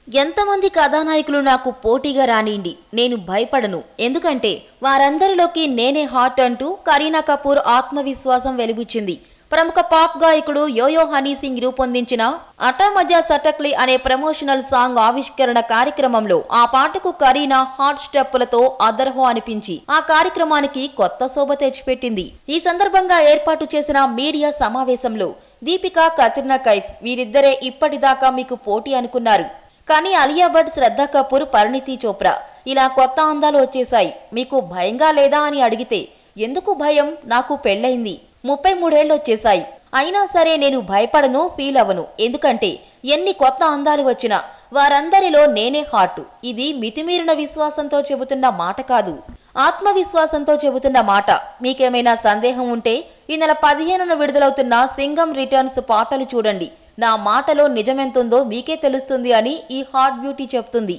ఎంతమంది కథానాయకులు నాకు పోటీగా రానిండి నేను భయపడను, ఎందుకంటే వారందరిలోకి నేనే హాట్ అంటూ కరీనా కపూర్ ఆత్మవిశ్వాసం వెలుగుచ్చింది. ప్రముఖ పాప్ గాయకుడు యోయో హనీ సింగ్ రూపొందించిన అటా మజా సటక్లీ అనే ప్రమోషనల్ సాంగ్ ఆవిష్కరణ కార్యక్రమంలో ఆ పాటకు కరీనా హాట్ స్టెప్పులతో అదర్హో అనిపించి ఆ కార్యక్రమానికి కొత్త శోభ తెచ్చిపెట్టింది. ఈ సందర్భంగా ఏర్పాటు చేసిన మీడియా సమావేశంలో దీపికా, కత్రినా కైఫ్ వీరిద్దరే ఇప్పటిదాకా మీకు పోటీ అనుకున్నారు, కానీ అలియా భట్, శ్రద్ధా కపూర్, పరిణీతి చోప్రా ఇలా కొత్త అందాలు వచ్చేశాయి, మీకు భయంగా లేదా అని అడిగితే ఎందుకు భయం, నాకు పెళ్లైంది, 33 ఏళ్ళు వచ్చేశాయి, అయినా సరే నేను భయపడను, ఫీల్ అవ్వను, ఎందుకంటే ఎన్ని కొత్త అందాలు వచ్చినా వారందరిలో నేనే హాట్. ఇది మితిమీరిన విశ్వాసంతో చెబుతున్న మాట కాదు, ఆత్మవిశ్వాసంతో చెబుతున్న మాట. మీకేమైనా సందేహం ఉంటే ఈ నెల 15న విడుదలవుతున్న సింగం రిటర్న్స్ పాటలు చూడండి, నా మాటలో నిజమెంతుందో మీకే తెలుస్తుంది అని ఈ హాట్ బ్యూటీ చెప్తుంది.